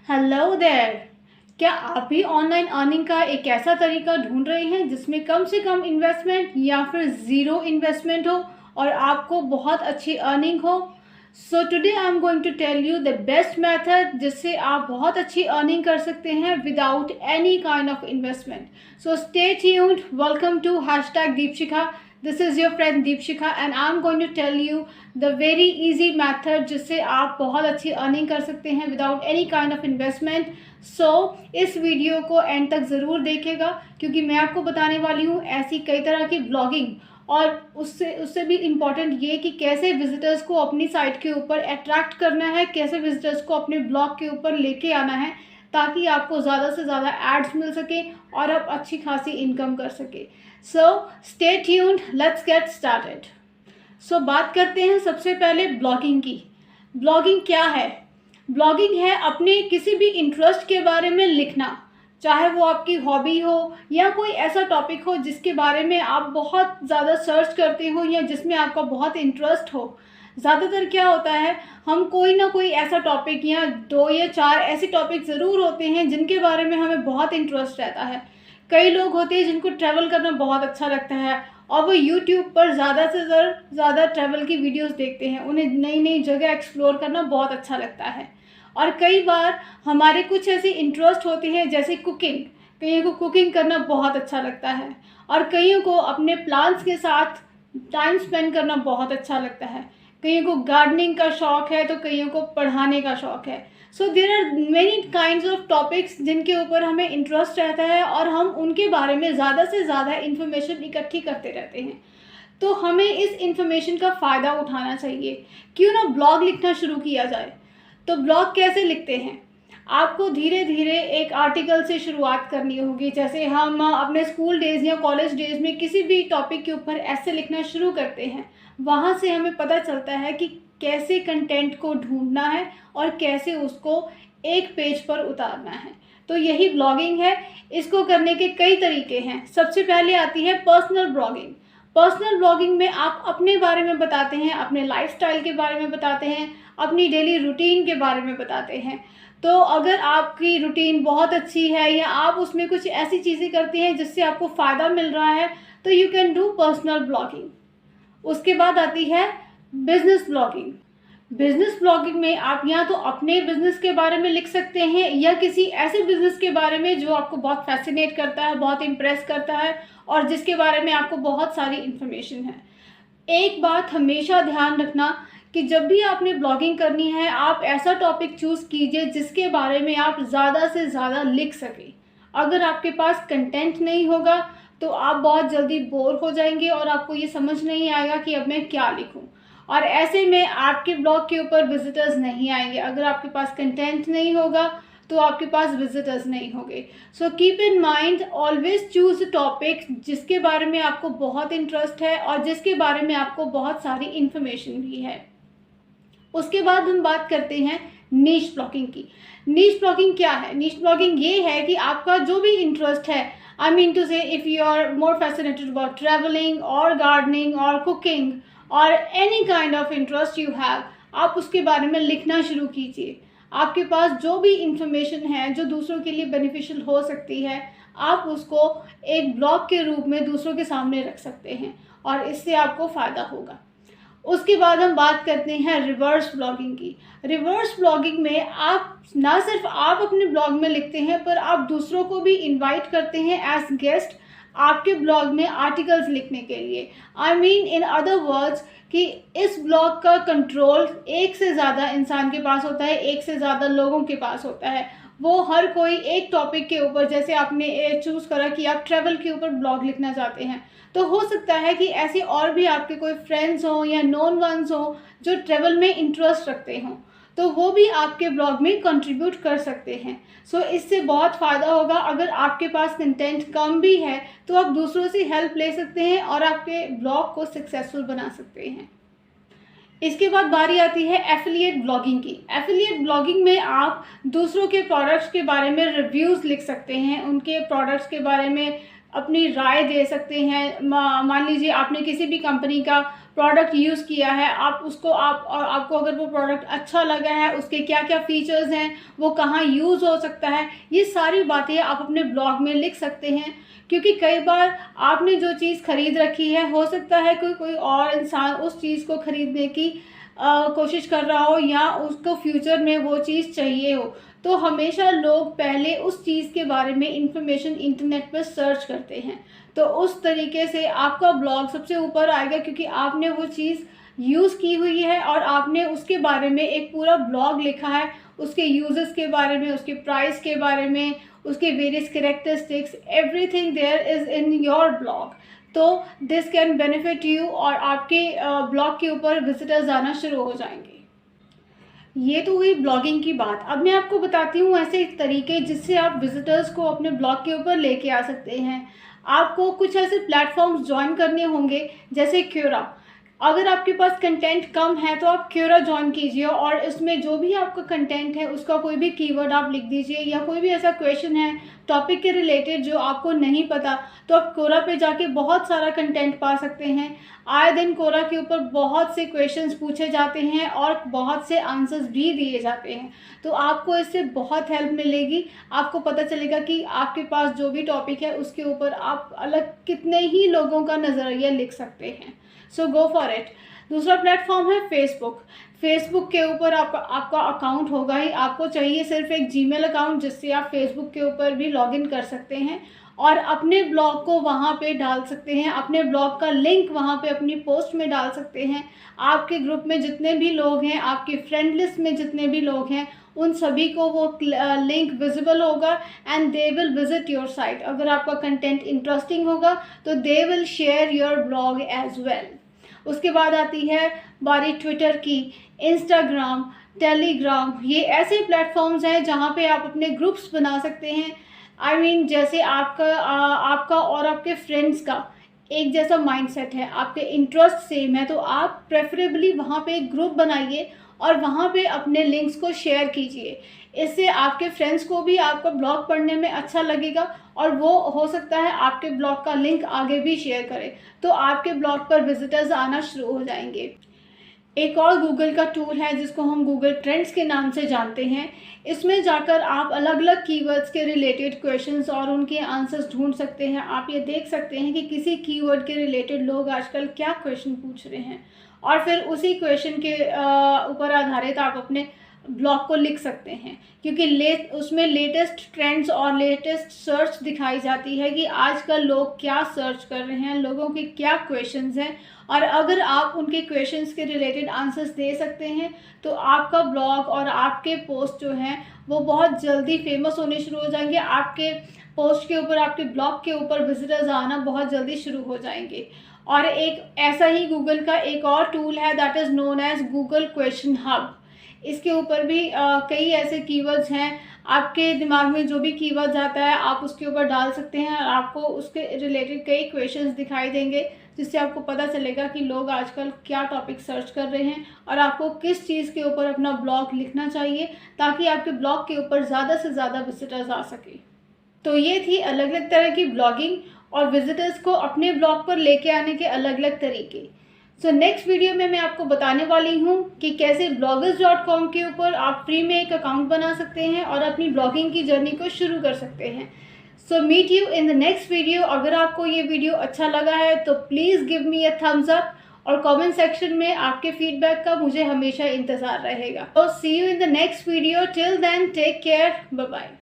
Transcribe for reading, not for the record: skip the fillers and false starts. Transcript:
Hello there. क्या आप भी ऑनलाइन अर्निंग का एक ऐसा तरीका ढूंढ रहे हैं जिसमें कम से कम इन्वेस्टमेंट या फिर ज़ीरो इन्वेस्टमेंट हो और आपको बहुत अच्छी अर्निंग हो? So today I am going to tell you the best method जिससे आप बहुत अच्छी अर्निंग कर सकते हैं without any kind of investment. So stay tuned. Welcome to hashtag Deepshikha. This is your friend Deepshikha and I am going to tell you the very easy method जिससे आप बहुत अच्छी अर्निंग कर सकते हैं without any kind of investment. So इस video को and तक ज़रूर देखेगा क्योंकि मैं आपको बताने वाली हूँ ऐसी कई तरह की ब्लॉगिंग और उससे उससे भी इम्पॉर्टेंट ये कि कैसे विजिटर्स को अपनी साइट के ऊपर अट्रैक्ट करना है, कैसे विजिटर्स को अपने ब्लॉग के ऊपर लेके आना है ताकि आपको ज़्यादा से ज़्यादा एड्स मिल सके और आप अच्छी खासी इनकम कर सके। So stay tuned, let's get started. So बात करते हैं सबसे पहले ब्लॉगिंग की। ब्लॉगिंग क्या है? ब्लॉगिंग है अपने किसी भी इंटरेस्ट के बारे में लिखना, चाहे वो आपकी हॉबी हो या कोई ऐसा टॉपिक हो जिसके बारे में आप बहुत ज़्यादा सर्च करते हो या जिसमें आपका बहुत इंटरेस्ट हो। ज़्यादातर क्या होता है, हम कोई ना कोई ऐसा टॉपिक या दो या चार ऐसे टॉपिक ज़रूर होते हैं जिनके बारे में हमें बहुत इंटरेस्ट रहता है। कई लोग होते हैं जिनको ट्रैवल करना बहुत अच्छा लगता है और वो यूट्यूब पर ज़्यादा से ज़्यादा ट्रैवल की वीडियोस देखते हैं, उन्हें नई नई जगह एक्सप्लोर करना बहुत अच्छा लगता है। और कई बार हमारे कुछ ऐसे इंटरेस्ट होते हैं जैसे कुकिंग, कईयों को कुकिंग करना बहुत अच्छा लगता है और कईयों को अपने प्लांट्स के साथ टाइम स्पेंड करना बहुत अच्छा लगता है। कईयों को गार्डनिंग का शौक़ है तो कईयों को पढ़ाने का शौक़ है। So there are many kinds of topics जिनके ऊपर हमें इंटरेस्ट रहता है और हम उनके बारे में ज़्यादा से ज़्यादा इन्फॉर्मेशन इकट्ठी करते रहते हैं। तो हमें इस इन्फॉर्मेशन का फ़ायदा उठाना चाहिए। क्यों ना ब्लॉग लिखना शुरू किया जाए। तो ब्लॉग कैसे लिखते हैं? आपको धीरे धीरे एक आर्टिकल से शुरुआत करनी होगी। जैसे हम अपने स्कूल डेज़ या कॉलेज डेज़ में किसी भी टॉपिक के ऊपर ऐसे लिखना शुरू करते हैं, वहाँ से हमें पता चलता है कि कैसे कंटेंट को ढूंढना है और कैसे उसको एक पेज पर उतारना है। तो यही ब्लॉगिंग है। इसको करने के कई तरीके हैं। सबसे पहले आती है पर्सनल ब्लॉगिंग। पर्सनल ब्लॉगिंग में आप अपने बारे में बताते हैं, अपने लाइफस्टाइल के बारे में बताते हैं, अपनी डेली रूटीन के बारे में बताते हैं। तो अगर आपकी रूटीन बहुत अच्छी है या आप उसमें कुछ ऐसी चीज़ें करती हैं जिससे आपको फ़ायदा मिल रहा है तो you can do personal blogging. उसके बाद आती है बिजनेस ब्लॉगिंग। बिजनेस ब्लॉगिंग में आप या तो अपने बिजनेस के बारे में लिख सकते हैं या किसी ऐसे बिजनेस के बारे में जो आपको बहुत फैसिनेट करता है, बहुत इम्प्रेस करता है और जिसके बारे में आपको बहुत सारी इन्फॉर्मेशन है। एक बात हमेशा ध्यान रखना कि जब भी आपने ब्लॉगिंग करनी है आप ऐसा टॉपिक चूज़ कीजिए जिसके बारे में आप ज़्यादा से ज़्यादा लिख सकें। अगर आपके पास कंटेंट नहीं होगा तो आप बहुत जल्दी बोर हो जाएंगे और आपको ये समझ नहीं आएगा कि अब मैं क्या लिखूं और ऐसे में आपके ब्लॉग के ऊपर विजिटर्स नहीं आएंगे। अगर आपके पास कंटेंट नहीं होगा तो आपके पास विजिटर्स नहीं होंगे। So keep in mind, always choose topic जिसके बारे में आपको बहुत इंटरेस्ट है और जिसके बारे में आपको बहुत सारी इन्फॉर्मेशन भी है। उसके बाद हम बात करते हैं नीश ब्लॉगिंग की। नीश ब्लॉगिंग क्या है? नीश ब्लॉगिंग ये है कि आपका जो भी इंटरेस्ट है, I mean to say if you are more fascinated about travelling और गार्डनिंग और कुकिंग और any kind of interest you have, आप उसके बारे में लिखना शुरू कीजिए। आपके पास जो भी इंफॉर्मेशन है जो दूसरों के लिए बेनिफिशियल हो सकती है, आप उसको एक ब्लॉग के रूप में दूसरों के सामने रख सकते हैं और इससे आपको फ़ायदा होगा। उसके बाद हम बात करते हैं रिवर्स ब्लॉगिंग की। रिवर्स ब्लॉगिंग में आप ना सिर्फ आप अपने ब्लॉग में लिखते हैं पर आप दूसरों को भी इनवाइट करते हैं एज गेस्ट आपके ब्लॉग में आर्टिकल्स लिखने के लिए। I mean in other words कि इस ब्लॉग का कंट्रोल एक से ज़्यादा इंसान के पास होता है, एक से ज़्यादा लोगों के पास होता है। वो हर कोई एक टॉपिक के ऊपर, जैसे आपने चूज़ करा कि आप ट्रैवल के ऊपर ब्लॉग लिखना चाहते हैं, तो हो सकता है कि ऐसे और भी आपके कोई फ्रेंड्स हों या नोन वंस हों जो ट्रैवल में इंटरेस्ट रखते हों, तो वो भी आपके ब्लॉग में कंट्रीब्यूट कर सकते हैं। सो इससे बहुत फ़ायदा होगा। अगर आपके पास कंटेंट कम भी है तो आप दूसरों से हेल्प ले सकते हैं और आपके ब्लॉग को सक्सेसफुल बना सकते हैं। इसके बाद बारी आती है एफिलिएट ब्लॉगिंग की। एफिलिएट ब्लॉगिंग में आप दूसरों के प्रोडक्ट्स के बारे में रिव्यूज़ लिख सकते हैं, उनके प्रोडक्ट्स के बारे में अपनी राय दे सकते हैं। मान लीजिए आपने किसी भी कंपनी का प्रोडक्ट यूज़ किया है, आप उसको आपको अगर वो प्रोडक्ट अच्छा लगा है, उसके क्या क्या फ़ीचर्स हैं, वो कहाँ यूज़ हो सकता है, ये सारी बातें आप अपने ब्लॉग में लिख सकते हैं। क्योंकि कई बार आपने जो चीज़ ख़रीद रखी है, हो सकता है कोई और इंसान उस चीज़ को ख़रीदने की कोशिश कर रहा हो या उसको फ्यूचर में वो चीज़ चाहिए हो। तो हमेशा लोग पहले उस चीज़ के बारे में इंफॉर्मेशन इंटरनेट पर सर्च करते हैं। तो उस तरीके से आपका ब्लॉग सबसे ऊपर आएगा, क्योंकि आपने वो चीज़ यूज़ की हुई है और आपने उसके बारे में एक पूरा ब्लॉग लिखा है, उसके यूजेस के बारे में, उसके प्राइस के बारे में, उसके various characteristics, everything there is in your blog. तो दिस कैन बेनिफिट यू और आपके ब्लॉग के ऊपर विजिटर्स आना शुरू हो जाएंगे। ये तो हुई ब्लॉगिंग की बात। अब मैं आपको बताती हूँ ऐसे तरीके जिससे आप विजिटर्स को अपने ब्लॉग के ऊपर लेके आ सकते हैं। आपको कुछ ऐसे प्लेटफॉर्म्स ज्वाइन करने होंगे जैसे क्योरा। अगर आपके पास कंटेंट कम है तो आप क्योरा ज्वाइन कीजिए और इसमें जो भी आपका कंटेंट है उसका कोई भी कीवर्ड आप लिख दीजिए, या कोई भी ऐसा क्वेश्चन है टॉपिक के रिलेटेड जो आपको नहीं पता, तो आप क्योरा पे जाके बहुत सारा कंटेंट पा सकते हैं। आए दिन क्योरा के ऊपर बहुत से क्वेश्चंस पूछे जाते हैं और बहुत से आंसर्स भी दिए जाते हैं। तो आपको इससे बहुत हेल्प मिलेगी। आपको पता चलेगा कि आपके पास जो भी टॉपिक है उसके ऊपर आप अलग कितने ही लोगों का नज़रिया लिख सकते हैं। सो गो फॉर इट। दूसरा प्लेटफॉर्म है फेसबुक। फेसबुक के ऊपर आपका अकाउंट होगा ही। आपको चाहिए सिर्फ एक जीमेल अकाउंट जिससे आप फेसबुक के ऊपर भी लॉगिन कर सकते हैं और अपने ब्लॉग को वहाँ पे डाल सकते हैं। अपने ब्लॉग का लिंक वहाँ पे अपनी पोस्ट में डाल सकते हैं। आपके ग्रुप में जितने भी लोग हैं, आपके फ्रेंड लिस्ट में जितने भी लोग हैं, उन सभी को वो लिंक विजिबल होगा and they will visit your site. अगर आपका कंटेंट इंटरेस्टिंग होगा तो they will share your blog as well. उसके बाद आती है बारी ट्विटर की, इंस्टाग्राम, टेलीग्राम। ये ऐसे प्लेटफॉर्म्स हैं जहाँ पे आप अपने ग्रुप्स बना सकते हैं। जैसे आपका और आपके फ्रेंड्स का एक जैसा माइंडसेट है, आपके इंटरेस्ट सेम है, तो आप प्रेफरेबली वहाँ पे एक ग्रुप बनाइए और वहाँ पे अपने लिंक्स को शेयर कीजिए। इससे आपके फ्रेंड्स को भी आपका ब्लॉग पढ़ने में अच्छा लगेगा और वो हो सकता है आपके ब्लॉग का लिंक आगे भी शेयर करें, तो आपके ब्लॉग पर विजिटर्स आना शुरू हो जाएंगे। एक और गूगल का टूल है जिसको हम गूगल ट्रेंड्स के नाम से जानते हैं। इसमें जाकर आप अलग अलग कीवर्ड्स के रिलेटेड क्वेश्चंस और उनके आंसर्स ढूंढ सकते हैं। आप ये देख सकते हैं कि किसी कीवर्ड के रिलेटेड लोग आजकल क्या क्वेश्चन पूछ रहे हैं और फिर उसी क्वेश्चन के ऊपर आधारित आप अपने ब्लॉग को लिख सकते हैं, क्योंकि उसमें लेटेस्ट ट्रेंड्स और लेटेस्ट सर्च दिखाई जाती है कि आजकल लोग क्या सर्च कर रहे हैं, लोगों के क्या क्वेश्चंस हैं, और अगर आप उनके क्वेश्चंस के रिलेटेड आंसर्स दे सकते हैं तो आपका ब्लॉग और आपके पोस्ट जो हैं वो बहुत जल्दी फेमस होने शुरू हो जाएंगे। आपके पोस्ट के ऊपर, आपके ब्लॉग के ऊपर विजिटर्स आना बहुत जल्दी शुरू हो जाएंगे। और एक ऐसा ही गूगल का एक और टूल है that is known as Google question hub. इसके ऊपर भी कई ऐसे कीवर्ड्स हैं। आपके दिमाग में जो भी कीवर्ड्स आता है आप उसके ऊपर डाल सकते हैं और आपको उसके रिलेटेड कई क्वेश्चंस दिखाई देंगे, जिससे आपको पता चलेगा कि लोग आजकल क्या टॉपिक सर्च कर रहे हैं और आपको किस चीज़ के ऊपर अपना ब्लॉग लिखना चाहिए ताकि आपके ब्लॉग के ऊपर ज़्यादा से ज़्यादा विजिटर्स आ सके। तो ये थी अलग अलग तरह की ब्लॉगिंग और विजिटर्स को अपने ब्लॉग पर लेके आने के अलग अलग तरीके। सो नेक्स्ट वीडियो में मैं आपको बताने वाली हूँ कि कैसे bloggers.com के ऊपर आप फ्री में एक अकाउंट बना सकते हैं और अपनी ब्लॉगिंग की जर्नी को शुरू कर सकते हैं। So meet you in the next video. अगर आपको ये वीडियो अच्छा लगा है तो please give me a thumbs up और कमेंट सेक्शन में आपके फीडबैक का मुझे हमेशा इंतज़ार रहेगा। तो see you in the next video. Till then take care, bye bye.